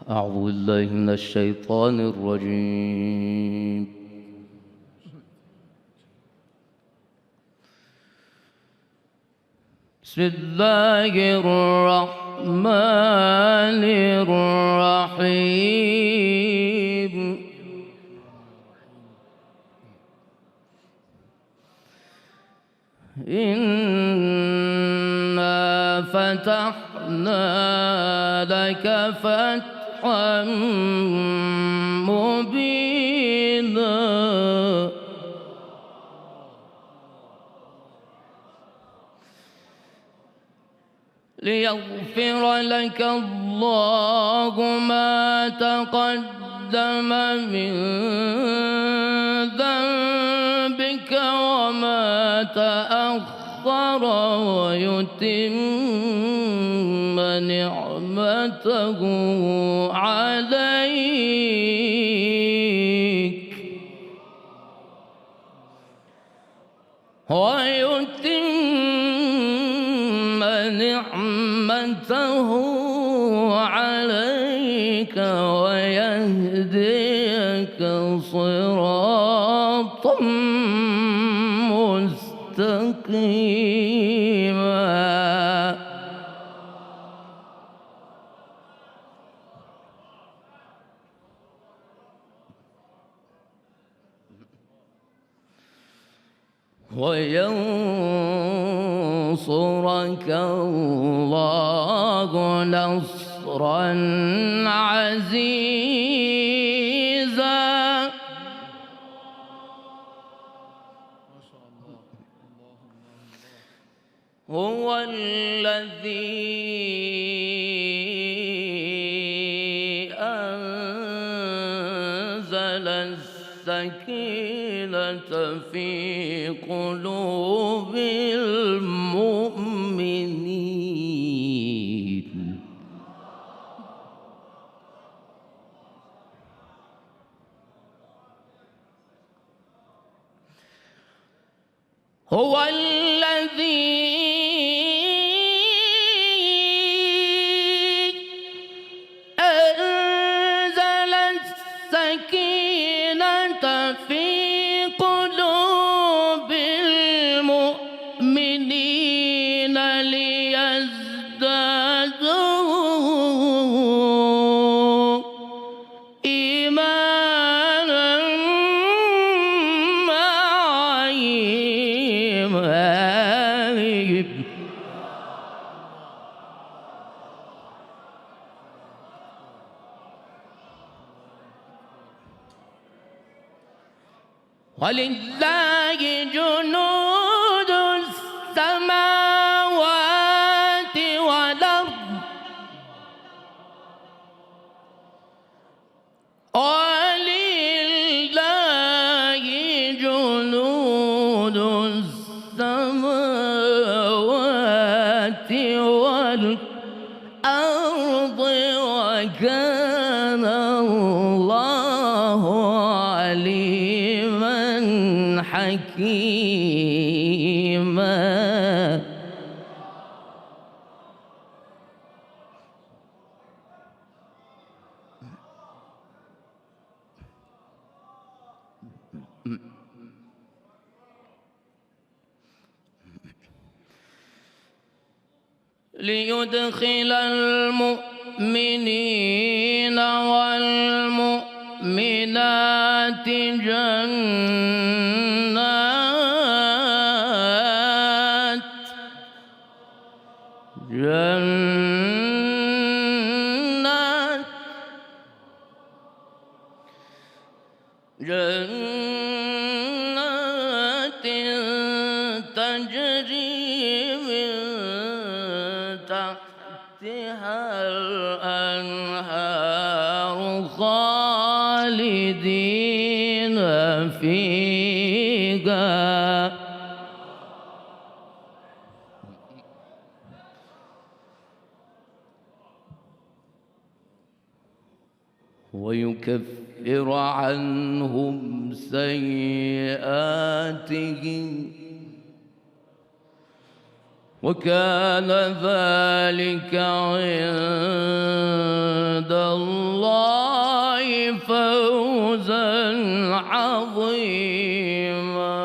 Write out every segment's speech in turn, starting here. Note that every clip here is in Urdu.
أعوذ بالله من الشيطان الرجيم. بسم الله الرحمن الرحيم. إنا فتحنا لك فتحا مبينا ليغفر لك الله ما تقدم من ذنبك وما تأخر ويتم نعمته عليك ويهديك صراطا مستقيما. وينصرك الله نصرا عزيزا. هو الذي أنزل السكينة في قلوب المؤمنين هو الذي أنزل السكينة في قلوب المؤمنين ليزدادوا إيمانا مع إيمانهم. ولله جنود السماوات والأرض ولله جنود السماوات والأرض وكان الله عليما حكيما. ليدخل المؤمنين والمؤمنات جنات تجري من تحتها الأنهار خالدين فيها ويكفر عنهم سيئاتهم وكان ذلك عند الله فوزا عظيما.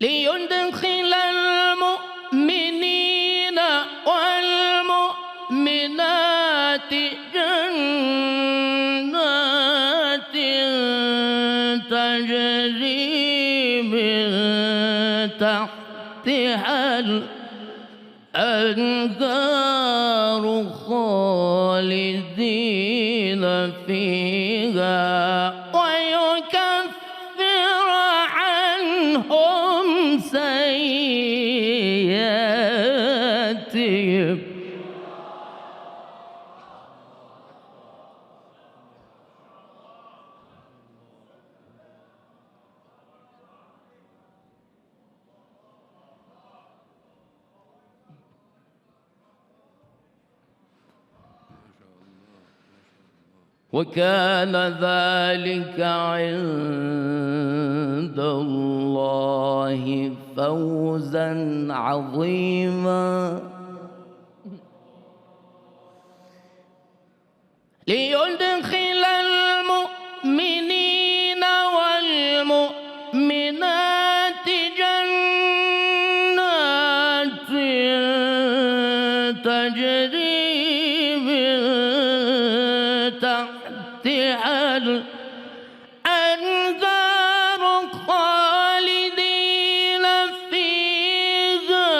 ليدخل المؤمنين والمؤمنات جنات تجري من تحتها الأنهار خالدين فيها ويكفر عنهم سيئاتهم. وكان ذلك عند الله فوزا عظيما. ليدخل المؤمنين والمؤمنات جنات تجري من تحتها الأنهار خالدين فيها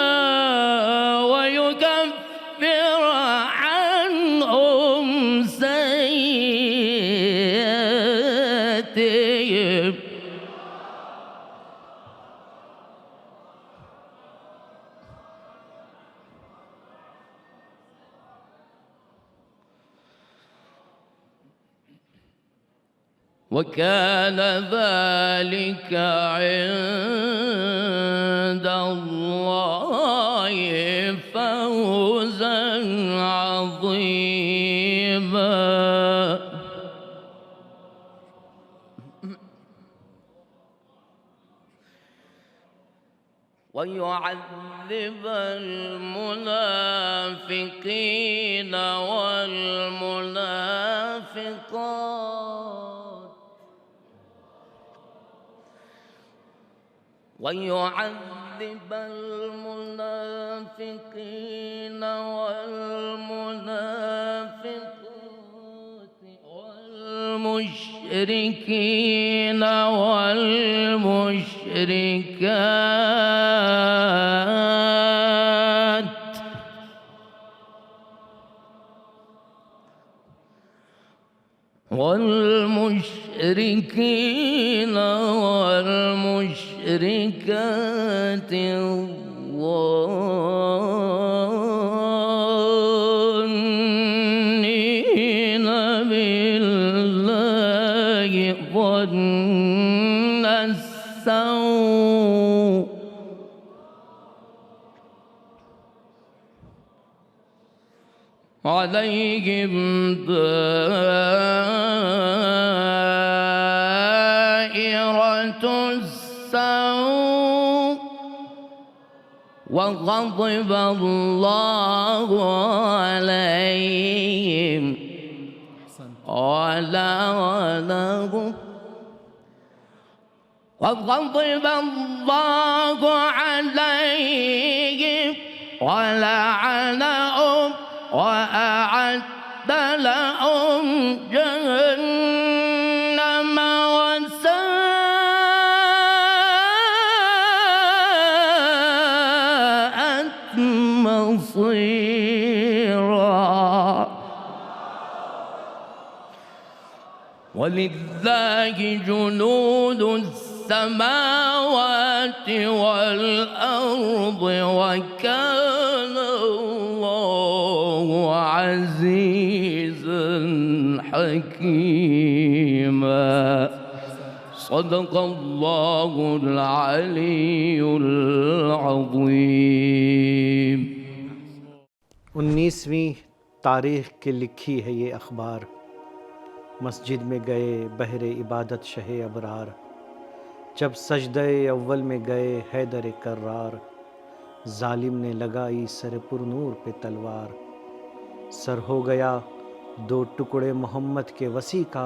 ويكفر عنهم سيئاتهم. وكان ذلك عند الله فوزا عظيما. ويعذب المنافقين والمنافقات ويعذب المنافقين والمنافقات والمشركين والمشركات والمشركين والمشركات الظانين بالله ظن السوء عليهم دائرة السوء وغضب الله عليهم ولعنهم وغضب الله عليهم ولعنهم وأعد لهم جهنم وساءت مصيرا. ولله جنود السماوات والأرض وكان الله عزيزا حكيما. صدق الله العلي العظيم. 19ویں تاریخ کی لکھی ہے یہ اخبار مسجد میں گئے بہر عبادت شہ ابرار، جب سجدہ اول میں گئے حیدر کرار، ظالم نے لگائی سر پر نور پہ تلوار، سر ہو گیا دو ٹکڑے محمد کے وسیع کا،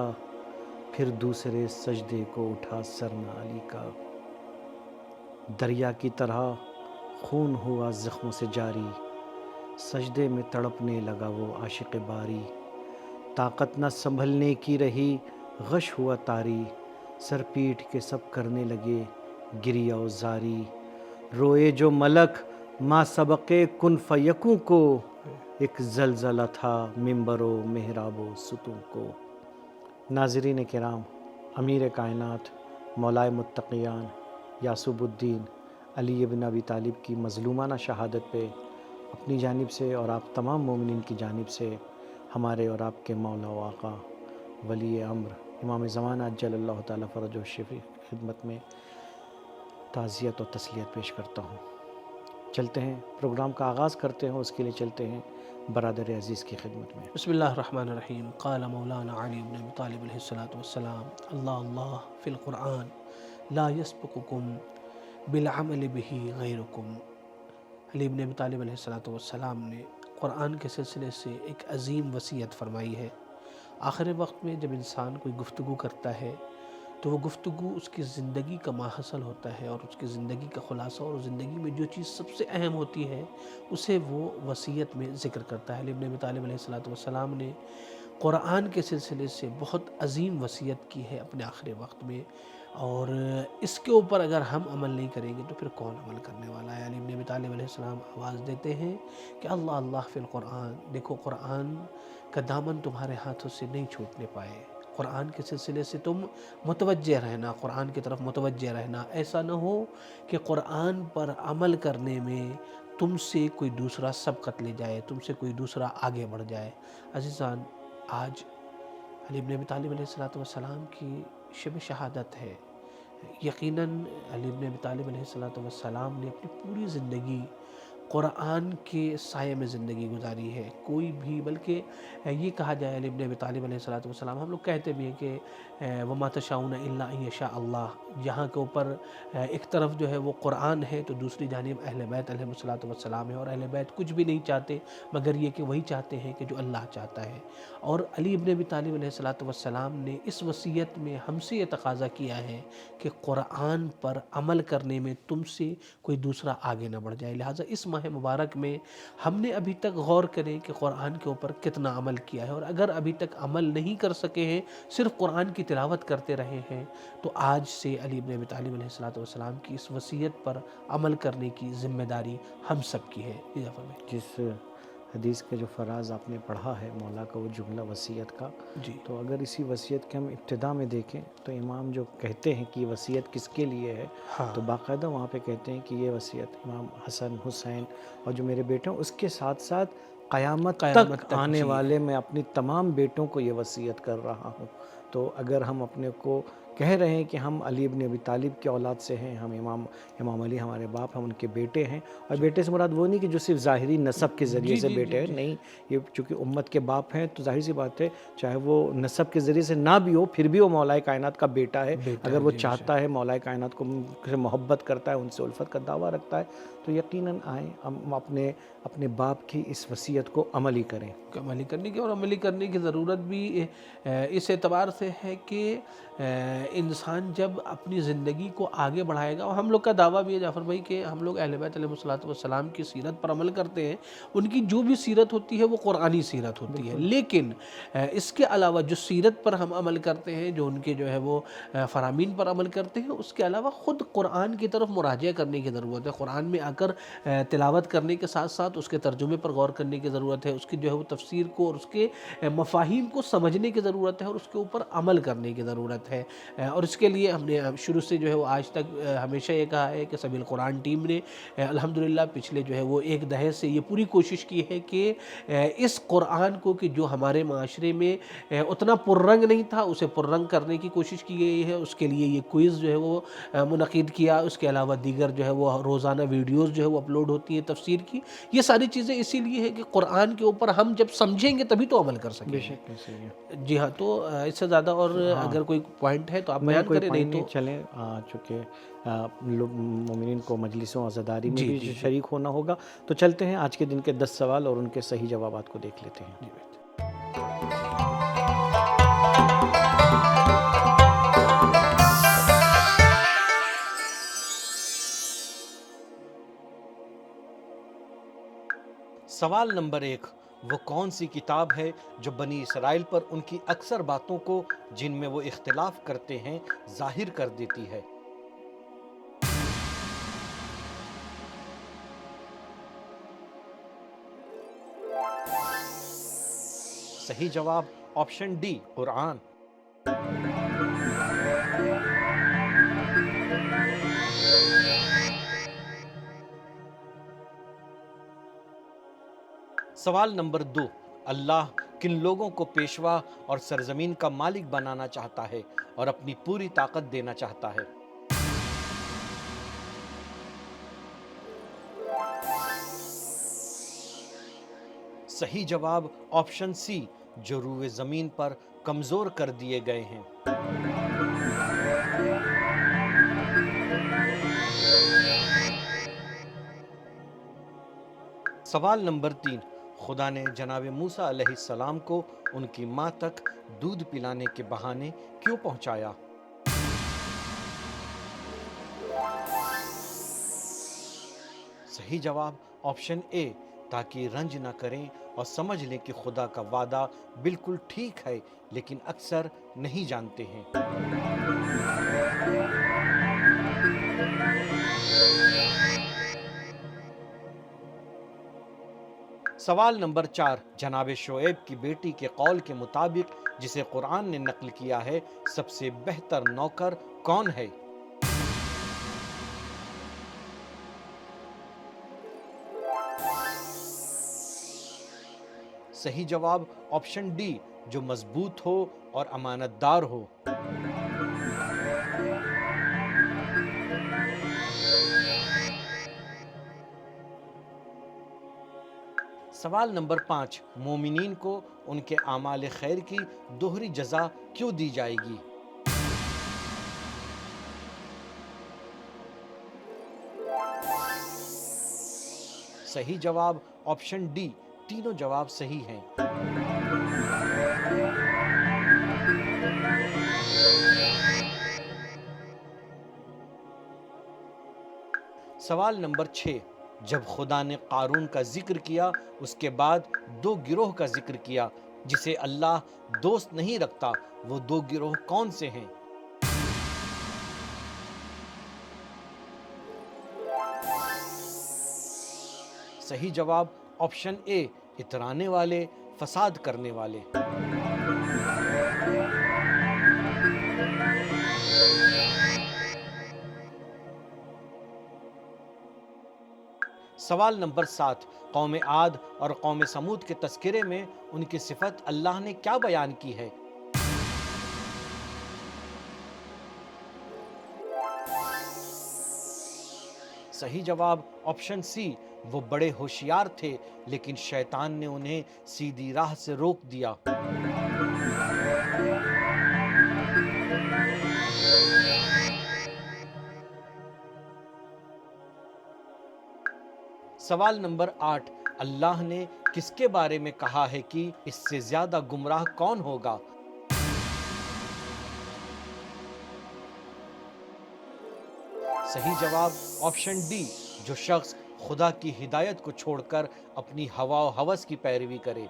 پھر دوسرے سجدے کو اٹھا سرنا علی کا، دریا کی طرح خون ہوا زخموں سے جاری، سجدے میں تڑپنے لگا وہ عاشق باری، طاقت نہ سنبھلنے کی رہی غش ہوا طاری، سر پیٹ کے سب کرنے لگے گریہ و زاری، روئے جو ملک ما سبق کن فیکوں کو، ایک زلزلہ تھا ممبر و محراب و ستون کو۔ ناظرین کرام، امیر کائنات مولائے متقیان یعصب الدین علی بن ابی طالب کی مظلومانہ شہادت پہ اپنی جانب سے اور آپ تمام مومنین کی جانب سے ہمارے اور آپ کے مولا و آقا ولی امر امام زمانہ عجل اللہ تعالیٰ فرج و شفیع خدمت میں تعزیت و تسلیت پیش کرتا ہوں۔ چلتے ہیں، پروگرام کا آغاز کرتے ہیں، اس کے لیے چلتے ہیں برادر عزیز کی خدمت میں۔ بسم اللہ الرحمن الرحیم۔ قال مولانا علی بن ابی طالب علیہ الصلوۃ والسلام، اللہ اللہ فی القرآن لا یسبقکم بالعمل بہ غیرکم۔ علی بن ابی طالب علیہ الصلوۃ والسلام نے قرآن کے سلسلے سے ایک عظیم وصیت فرمائی ہے۔ آخر وقت میں جب انسان کوئی گفتگو کرتا ہے تو وہ گفتگو اس کی زندگی کا ماحصل ہوتا ہے، اور اس کی زندگی کا خلاصہ، اور زندگی میں جو چیز سب سے اہم ہوتی ہے اسے وہ وصیت میں ذکر کرتا ہے۔ علی بن ابی طالب علیہ الصلوۃ والسلام نے قرآن کے سلسلے سے بہت عظیم وصیت کی ہے اپنے آخری وقت میں، اور اس کے اوپر اگر ہم عمل نہیں کریں گے تو پھر کون عمل کرنے والا ہے؟ علی بن ابی طالب علیہ السلام آواز دیتے ہیں کہ اللہ اللہ فی القرآن، دیکھو قرآن کا دامن تمہارے ہاتھوں سے نہیں چھوٹنے پائے، قرآن کے سلسلے سے تم متوجہ رہنا، قرآن کی طرف متوجہ رہنا۔ ایسا نہ ہو کہ قرآن پر عمل کرنے میں تم سے کوئی دوسرا سبقت لے جائے، تم سے کوئی دوسرا آگے بڑھ جائے۔ عزیزان، آج علی بن ابی طالب علیہ الصلوۃ والسلام کی شب شہادت ہے۔ یقیناً علی بن ابی طالب علیہ الصلوۃ والسلام نے اپنی پوری زندگی قرآن کے سائے میں زندگی گزاری ہے۔ کوئی بھی، بلکہ یہ کہا جائے علی بن ابی طالب علیہ الصلوۃ والسلام، ہم لوگ کہتے بھی ہیں کہ وَمَا تَشَاءُونَ إِلَّا أَن يَشَاءَ اللَّهُ، یہاں کے اوپر ایک طرف جو ہے وہ قرآن ہے تو دوسری جانب اہل بیت علیہ الصلوۃ والسلام ہے، اور اہل بیت کچھ بھی نہیں چاہتے مگر یہ کہ وہی چاہتے ہیں کہ جو اللہ چاہتا ہے۔ اور علی بن ابی طالب علیہ الصلوۃ والسلام نے اس وصیت میں ہم سے یہ تقاضا کیا ہے کہ قرآن پر عمل کرنے میں تم سے کوئی دوسرا آگے نہ بڑھ جائے۔ لہٰذا اس ماہ مبارک میں ہم نے ابھی تک غور کریں کہ قرآن کے اوپر کتنا عمل کیا ہے، اور اگر ابھی تک عمل نہیں کر سکے ہیں، صرف قرآن کی تلاوت کرتے رہے ہیں، تو آج سے علی بن ابی طالب علیہ الصلوۃ والسلام کی اس وصیت پر عمل کرنے کی ذمہ داری ہم سب کی ہے۔ جس حدیث کے جو فراز آپ نے پڑھا ہے مولا کا وہ جملہ وصیت کا، جی، تو اگر اسی وصیت کے ہم ابتدا میں دیکھیں تو امام جو کہتے ہیں کہ یہ وصیت کس کے لیے ہے، ہاں، تو باقاعدہ وہاں پہ کہتے ہیں کہ یہ وصیت امام حسن حسین اور جو میرے بیٹے ہیں اس کے ساتھ ساتھ قیامت تک آنے جی، والے میں اپنی تمام بیٹوں کو یہ وصیت کر رہا ہوں۔ تو اگر ہم اپنے کو کہہ رہے ہیں کہ ہم علی بن ابی طالب کے اولاد سے ہیں، ہم امام علی ہمارے باپ، ہم ان کے بیٹے ہیں، اور بیٹے سے مراد وہ نہیں کہ جو صرف ظاہری نسب کے ذریعے سے بیٹے ہیں، نہیں، یہ چونکہ امت کے باپ ہیں تو ظاہر سی بات ہے چاہے وہ نسب کے ذریعے سے نہ بھی ہو پھر بھی وہ مولا کائنات کا بیٹا ہے۔ اگر وہ چاہتا ہے، مولا کائنات کو محبت کرتا ہے، ان سے الفت کا دعویٰ رکھتا ہے، تو یقیناً آئیں ہم اپنے باپ کی اس وصیت کو عملی کریں۔ عملی کرنے کی، اور عملی کرنے کی ضرورت بھی اس اعتبار سے ہے کہ انسان جب اپنی زندگی کو آگے بڑھائے گا، اور ہم لوگ کا دعویٰ بھی ہے جعفر بھائی کہ ہم لوگ اہل بیت علیہ الصلوۃ والسلام کی سیرت پر عمل کرتے ہیں، ان کی جو بھی سیرت ہوتی ہے وہ قرآنی سیرت ہوتی ہے، لیکن اس کے علاوہ جو سیرت پر ہم عمل کرتے ہیں، جو ان کے جو ہے وہ فرامین پر عمل کرتے ہیں، اس کے علاوہ خود قرآن کی طرف مراجعہ کرنے کی ضرورت ہے۔ قرآن میں آ کر تلاوت کرنے کے ساتھ ساتھ اس کے ترجمے پر غور کرنے کی ضرورت ہے، اس کی جو ہے وہ تفسیر کو اور اس کے مفاہیم کو سمجھنے کی ضرورت ہے، اور اس کے اوپر عمل کرنے کی ضرورت ہے۔ اور اس کے لیے ہم نے شروع سے جو ہے وہ آج تک ہمیشہ یہ کہا ہے کہ سبیل قرآن ٹیم نے الحمدللہ پچھلے جو ہے وہ ایک دہے سے یہ پوری کوشش کی ہے کہ اس قرآن کو کہ جو ہمارے معاشرے میں اتنا پررنگ نہیں تھا اسے پررنگ کرنے کی کوشش کی گئی ہے. اس کے لیے یہ کوئز جو ہے وہ منعقد کیا. اس کے علاوہ دیگر جو ہے وہ روزانہ ویڈیوز جو ہے وہ اپلوڈ ہوتی ہیں تفسیر کی. یہ ساری چیزیں اسی لیے ہے کہ قرآن کے اوپر ہم جب سمجھیں گے تبھی تو عمل کر سکیں گے. جی ہاں, تو اس سے زیادہ اور اگر کوئی پوائنٹ ہے تو آپ بیان کریں. نہیں تو چلیں, چونکہ مومنین کو مجلسوں عزاداری میں بھی شریک ہونا ہوگا, تو چلتے ہیں آج کے دن کے 10 سوال اور ان کے صحیح جوابات کو دیکھ لیتے ہیں. سوال نمبر 1, وہ کون سی کتاب ہے جو بنی اسرائیل پر ان کی اکثر باتوں کو جن میں وہ اختلاف کرتے ہیں ظاہر کر دیتی ہے؟ صحیح جواب آپشن ڈی, قرآن. سوال نمبر 2, اللہ کن لوگوں کو پیشوا اور سرزمین کا مالک بنانا چاہتا ہے اور اپنی پوری طاقت دینا چاہتا ہے؟ صحیح جواب آپشن سی, جو روئے زمین پر کمزور کر دیے گئے ہیں. سوال نمبر 3, خدا نے جناب موسیٰ علیہ السلام کو ان کی ماں تک دودھ پلانے کے بہانے کیوں پہنچایا؟ صحیح جواب آپشن اے, تاکہ رنج نہ کریں اور سمجھ لیں کہ خدا کا وعدہ بالکل ٹھیک ہے لیکن اکثر نہیں جانتے ہیں. سوال نمبر 4, جناب شعیب کی بیٹی کے قول کے مطابق جسے قرآن نے نقل کیا ہے سب سے بہتر نوکر کون ہے؟ صحیح جواب آپشن ڈی, جو مضبوط ہو اور امانت دار ہو. سوال نمبر 5, مومنین کو ان کے اعمال خیر کی دوہری جزا کیوں دی جائے گی؟ صحیح جواب آپشن ڈی, تینوں جواب صحیح ہیں. سوال نمبر 6, جب خدا نے قارون کا ذکر کیا اس کے بعد 2 گروہ کا ذکر کیا جسے اللہ دوست نہیں رکھتا, وہ 2 گروہ کون سے ہیں؟ صحیح جواب آپشن اے, اترانے والے, فساد کرنے والے. سوال نمبر 7, قوم عاد اور قوم سمود کے تذکرے میں ان کی صفت اللہ نے کیا بیان کی ہے؟ صحیح جواب آپشن سی, وہ بڑے ہوشیار تھے لیکن شیطان نے انہیں سیدھی راہ سے روک دیا. سوال نمبر 8, اللہ نے کس کے بارے میں کہا ہے کہ اس سے زیادہ گمراہ کون ہوگا؟ صحیح جواب آپشن ڈی, جو شخص خدا کی ہدایت کو چھوڑ کر اپنی ہوا و ہوس کی پیروی کرے.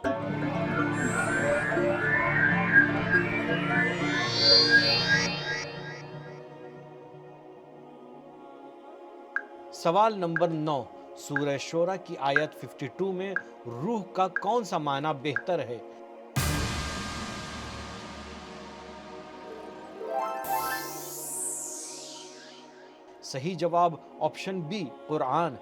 سوال نمبر 9, سورہ شورى کی آیت 52 میں روح کا کون سا معنی بہتر ہے؟ صحیح جواب آپشن بی قرآن۔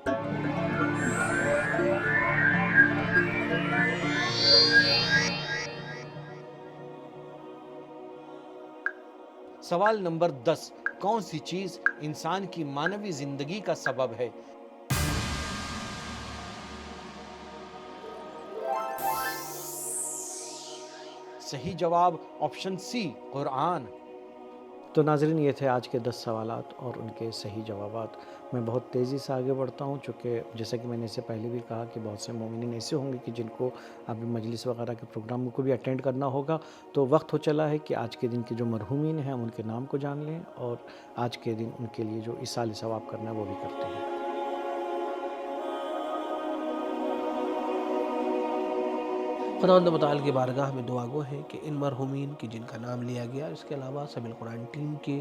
سوال نمبر 10، کون سی چیز انسان کی معنوی زندگی کا سبب ہے؟ صحیح جواب آپشن سی قرآن۔ تو ناظرین یہ تھے آج کے 10 سوالات اور ان کے صحیح جوابات۔ میں بہت تیزی سے آگے بڑھتا ہوں چونکہ جیسا کہ میں نے اس سے پہلے بھی کہا کہ بہت سے مومنین ایسے ہوں گے کہ جن کو ابھی مجلس وغیرہ کے پروگراموں کو بھی اٹینڈ کرنا ہوگا، تو وقت ہو چلا ہے کہ آج کے دن کے جو مرحومین ہیں ہم ان کے نام کو جان لیں اور آج کے دن ان کے لیے جو ایصال ثواب کرنا ہے وہ بھی کرتے ہیں۔ خداوند متعال کی بارگاہ میں دعا گو ہے کہ ان مرحومین کی جن کا نام لیا گیا، اس کے علاوہ سبیل قرآن ٹیم کے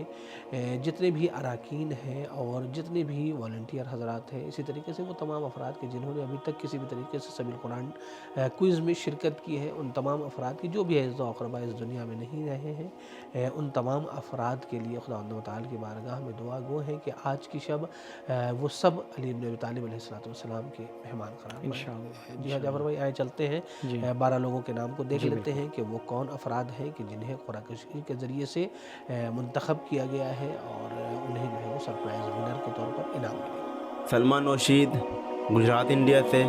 جتنے بھی اراکین ہیں اور جتنے بھی والنٹیئر حضرات ہیں، اسی طریقے سے وہ تمام افراد کے جنہوں نے ابھی تک کسی بھی طریقے سے سبیل قرآن کوئز میں شرکت کی ہے، ان تمام افراد کی جو بھی اعزاء و اقربا اس دنیا میں نہیں رہے ہیں، ان تمام افراد کے لیے خداوند متعال کی بارگاہ میں دعا گو ہے کہ آج کی شب وہ سب علی بن ابی طالب علیہ السلام کے مہمان قرار پائیں۔ جی ہاں جعفر بھائی، آئے چلتے ہیں 12 لوگوں کے نام کو دیکھ لیتے ہیں کہ وہ کون افراد ہیں کہ جنہیں قرآن کشی کے ذریعے سے منتخب کیا گیا ہے اور انہیں جو ہے وہ سرپرائز ونر کے طور پر انعام ملے۔ سلمان رشید گجرات انڈیا سے،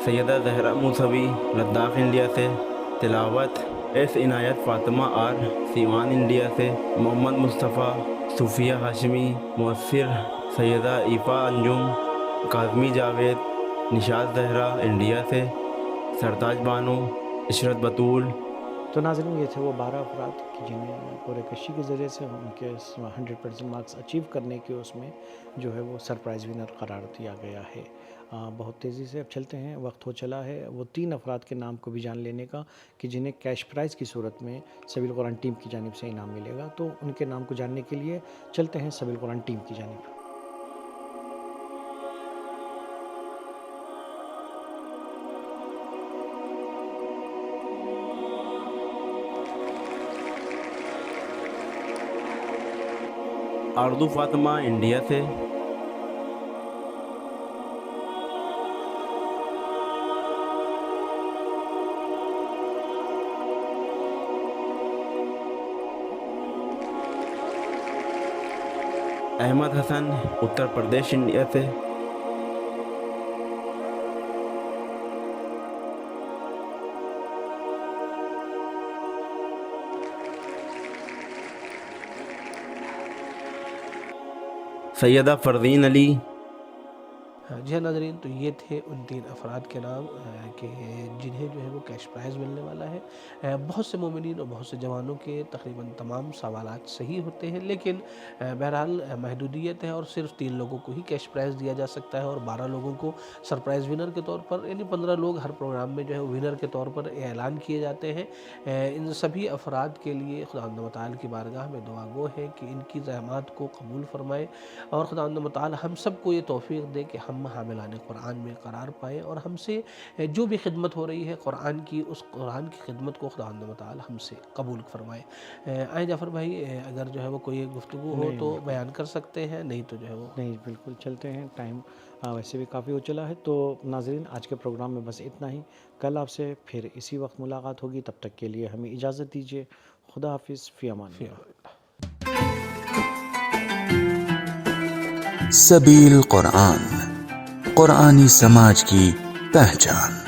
سیدہ زہرا موسوی لداخ انڈیا سے، تلاوت S Inayat Fatima are Siwan India سے، محمد مصطفیٰ صوفیہ ہاشمی مؤثر، سیدہ ایفا انجم کاظمی جاوید نشاط زہرا انڈیا سے، سرتاج بانو عشرت بطول۔ تو ناظرین یہ تھے وہ 12 افراد کہ جنہیں قرعہ کشی کے ذریعے سے ان کے 100% مارکس اچیو کرنے کے اس میں جو ہے وہ سرپرائز ونر قرار دیا گیا ہے۔ بہت تیزی سے اب چلتے ہیں، وقت ہو چلا ہے وہ 3 افراد کے نام کو بھی جان لینے کا کہ جنہیں کیش پرائز کی صورت میں سبیل قرآن ٹیم کی جانب سے انعام ملے گا۔ تو ان کے نام کو جاننے کے لیے چلتے ہیں سبیل قرآن ٹیم کی جانب۔ آردو فاطمہ انڈیا سے، احمد حسن اتر پردیش انڈیا سے، سیدہ فرزین علی۔ جی ہاں ناظرین، تو یہ تھے ان 3 افراد کے نام کہ جنہیں جو ہے وہ کیش پرائز ملنے والا ہے۔ بہت سے مومنین اور بہت سے جوانوں کے تقریباً تمام سوالات صحیح ہوتے ہیں، لیکن بہرحال محدودیت ہے اور صرف 3 لوگوں کو ہی کیش پرائز دیا جا سکتا ہے اور 12 لوگوں کو سرپرائز ونر کے طور پر، یعنی 15 لوگ ہر پروگرام میں جو ہے ونر کے طور پر اعلان کیے جاتے ہیں۔ ان سبھی افراد کے لیے خداوند متعال کی بارگاہ میں دعا گو ہے کہ ان کی زحمات کو قبول فرمائے اور خداوند متعال ہم سب کو یہ توفیق دے کہ ہم حاملان قرآن میں قرار پائیں اور ہم سے جو بھی خدمت ہو رہی ہے قرآن کی، اس قرآن کی خدمت کو خداوند متعال ہم سے قبول فرمائے۔ آئیں جعفر بھائی، اگر جو ہے وہ کوئی گفتگو ہو تو بیان کر سکتے ہیں، نہیں تو جو ہے وہ نہیں، بالکل چلتے ہیں، ٹائم ویسے بھی کافی ہو چلا ہے۔ تو ناظرین آج کے پروگرام میں بس اتنا ہی، کل آپ سے پھر اسی وقت ملاقات ہوگی، تب تک کے لیے ہمیں اجازت دیجیے، خدا حافظ، فی امان اللہ۔ سبیل قرآن، قرآنی سماج کی پہچان۔